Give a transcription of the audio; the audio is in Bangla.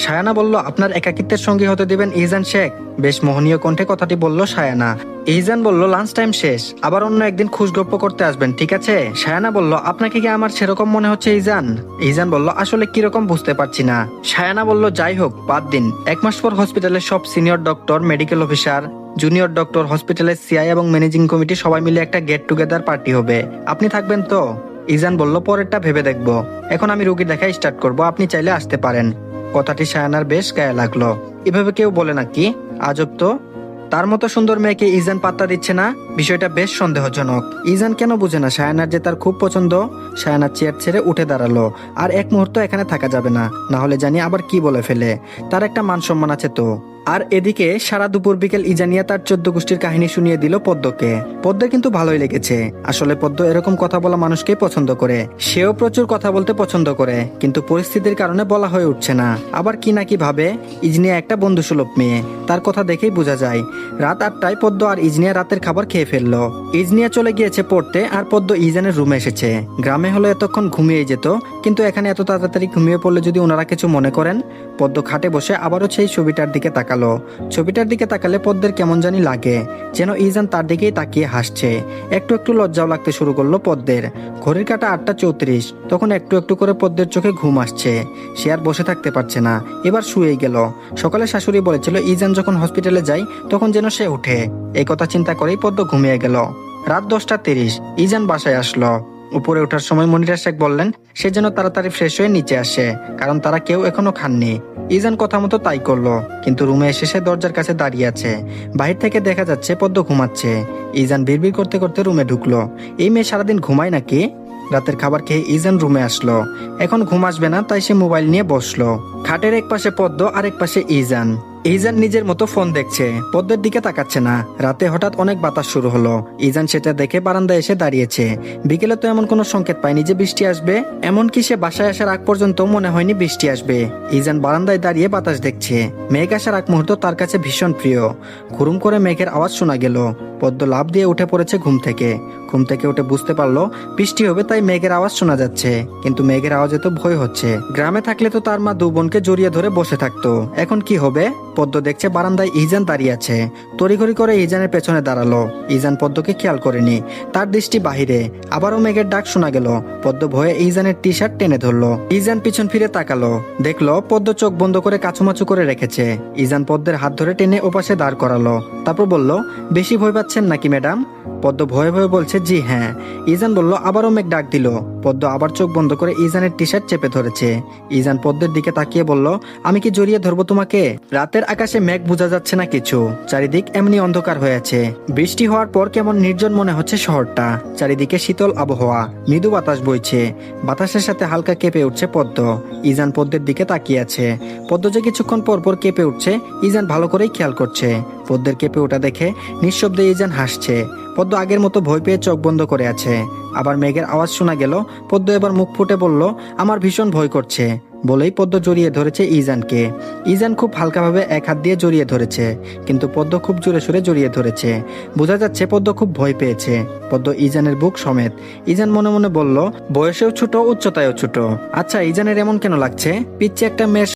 সায়ানা বলল, আপনার একাকিত্বের সঙ্গী হতে দিবেন ইজান শেখ? বেশ মোহনীয় কণ্ঠে কথাটি বলল সায়ানা। ইজান বলল, লাঞ্চ টাইম শেষ, আবার অন্য একদিন খুশগপ্প করতে আসবেন, ঠিক আছে? সায়ানা বলল, আপনাকে কি আমার সেরকম মনে হচ্ছে ইজান? ইজান বলল, আসলে কিরকম বুঝতে পারছি না। সায়ানা বলল, যাই হোক, বাদ দিন। 1 মাস পর হসপিটালের সব senior doctor, medical officer, junior doctor, হসপিটালের সিআই এবং ম্যানেজিং কমিটি সবাই মিলে একটা গেট টুগেদার পার্টি হবে। আপনি থাকবেন তো? ইজান বলল, পরেরটা ভেবে দেখবো, এখন আমি রুগী দেখা স্টার্ট করব, আপনি চাইলে আসতে পারেন। কথাটি সায়ানার বেশ গায়ে লাগলো। এভাবে কেউ বলে নাকি? আজব তো। তার মতো সুন্দর মেয়েকে ইজান পাত্তা দিচ্ছে না, বিষয়টা বেশ সন্দেহজনক। ইজান কেন বুঝে না সায়ানার যে তার খুব পছন্দ? সায়ানার চেয়ার ছেড়ে উঠে দাঁড়ালো। আর এক মুহূর্ত এখানে থাকা যাবে না, না হলে জানি আবার কি বলে ফেলে। তার একটা মান সম্মান আছে তো। আর এদিকে সারা দুপুর বিকেল ইজানিয়া তার 14 গোষ্ঠীর কাহিনী শুনিয়ে দিল পদ্মকে। পদ্মের কিন্তু ভালোই লেগেছে। আসলে পদ্ম এরকম কথা বলা মানুষকে পছন্দ করে। সেও প্রচুর কথা বলতে পছন্দ করে, কিন্তু পরিস্থিতির কারণে বলা হয়ে উঠছে না। আবার কি নাকি ভাবে। ইজনিয়া একটা বন্ধুসুলভ মেয়ে, তার কথা দেখেই বোঝা যায়। রাত 8টায় পদ্ম আর ইজনিয়া রাতের খাবার খেয়ে ফেললো। ইজনিয়া চলে গিয়েছে পড়তে, আর পদ্ম ইজানের রুমে এসেছে। গ্রামে হলে এতক্ষণ ঘুমিয়ে যেত, কিন্তু এখানে এত তাড়াতাড়ি ঘুমিয়ে পড়লে যদি ওনারা কিছু মনে করেন। পদ্ম খাটে বসে আবারও সেই ছবিটার দিকে তাকালো। ছবিটার দিকে তাকালে পদ্মের কেমন জানি লাগে, যেন ইজান তার দিকেই তাকিয়ে হাসছে। একটু একটু লজ্জাও লাগতে শুরু করলো পদ্মের। ঘড়ির কাঁটা 8টা 34, তখন একটু একটু করে পদ্মের চোখে ঘুম আসছে। সে আর বসে থাকতে পারছে না, এবার শুয়েই গেল। সকালে শাশুড়ি বলেছিল ইজান যখন হসপিটালে যায় তখন যেন সে উঠে। এই কথা চিন্তা করেই পদ্ম ঘুমিয়ে গেল। রাত 10টা 30, ইজান বাসায় আসলো। উপরে ওঠার সময় মনিরা শেখ বললেন সে যেন তাড়াতাড়ি ফ্রেশ হয়ে নিচে আসে, কারণ তারা কেউ এখনো খাননি। ইজান কথা মতো তাই করলো, কিন্তু রুমে এসে সে দরজার কাছে দাঁড়িয়ে আছে। বাহির থেকে দেখা যাচ্ছে পদ্ম ঘুমাচ্ছে। ইজান বিড়বিড় করতে করতে রুমে ঢুকলো। এই মেয়ে সারাদিন ঘুমায় নাকি? রাতের খাবার খেয়ে ইজান রুমে আসলো। এখন ঘুম আসবে না, তাই সে মোবাইল নিয়ে বসলো। খাটের এক পাশে পদ্ম আর এক পাশে ইজান। ইজান নিজের মতো ফোন দেখছে, পদ্মের দিকে তাকাচ্ছে না। রাতে হঠাৎ অনেক বাতাস শুরু হলো। ইজান সেটা দেখে বারান্দায় এসে দাঁড়িয়েছে। বিকেলে তো এমন কোনো সংকেত পায়নি যে বৃষ্টি আসবে। এমনকি সে বাসায় আসার আগ পর্যন্ত মনে হয়নি বৃষ্টি আসবে। ইজান বারান্দায় দাঁড়িয়ে বাতাস দেখছে। মেঘ আসার আগ মুহূর্ত তার কাছে ভীষণ প্রিয়। ঘুরুম করে মেঘের আওয়াজ শোনা গেল। পদ্ম লাফ দিয়ে উঠে পড়েছে ঘুম থেকে। ঘুম থেকে উঠে বুঝতে পারলো বৃষ্টি হবে, তাই মেঘের আওয়াজ শোনা যাচ্ছে। কিন্তু মেঘের আওয়াজে তো ভয় হচ্ছে। গ্রামে থাকলে তো তার মা দু বোনকে জড়িয়ে ধরে বসে থাকতো, এখন কি হবে? পদ্ম দেখছে বারান্দায় ইজান দাঁড়িয়ে আছে। তড়িঘড়ি করে ইজানের পেছনে দাঁড়ালো। ইজান পদ্মকে খেয়াল করেনি, তার দৃষ্টি বাহিরে। আবারও মেঘের ডাক শোনা গেল। পদ্ম ভয়ে ইজানের টি শার্ট টেনে ধরলো। ইজান পিছন ফিরে তাকালো, দেখলো পদ্ম চোখ বন্ধ করে কাছুমাচু করে রেখেছে। ইজান পদ্মের হাত ধরে টেনে ওপাশে দাঁড় করালো। তারপর বলল, বেশি ভয় পাচ্ছেন নাকি ম্যাডাম? পদ্ম ভয়ে ভয়ে বলছে, জি হ্যাঁ। ইজান বলল, আবারও মেঘ ডাক দিল। পদ্ম আবার চোখ বন্ধ করে ইজানের টি শার্ট চেপে ধরেছে। ইজান পদ্মের দিকে তাকিয়ে বলল, আমি কি জড়িয়ে ধরবো তোমাকে? রাতের আকাশে মেঘ বোঝা যাচ্ছে না কিছু, চারিদিক এমনি অন্ধকার হয়ে আছে। বৃষ্টি হওয়ার পর কেমন নির্জন মনে হচ্ছে শহরটা। চারিদিকে শীতল আবহাওয়া, মৃদু বাতাস বইছে। বাতাসের সাথে হালকা কেঁপে উঠছে পদ্ম। ইজান পদ্মের দিকে তাকিয়ে আছে। পদ্ম যে কিছুক্ষণ পর পর কেঁপে উঠছে ইজান ভালো করেই খেয়াল করছে। পদ্মের কেঁপে ওঠা দেখে নিঃশব্দে ইজান হাসছে। পদ্ম আগের মতো ভয় পেয়ে চোখ বন্ধ করে আছে। আবার মেঘের আওয়াজ শোনা গেল। পদ্ম এবার মুখ ফুটে বলল, আমার ভীষণ ভয় করছে। বলেই পদ্ম জড়িয়ে ধরেছে ইজানকে। ইজান খুব হালকাভাবে এক হাত দিয়ে জড়িয়ে ধরেছে, কিন্তু পদ্ম খুব জোরে সোরে জড়িয়ে ধরেছে। বোঝা যাচ্ছে পদ্ম খুব ভয় পেয়েছে। পদ্ম ইজানের বুক সমেত। ইজান মনে মনে বলল, বয়সেও ছোট, উচ্চতায়ও ছোট। আচ্ছা, ইজানের এমন কেন লাগছে? পিচ্ছি একটা মেয়ের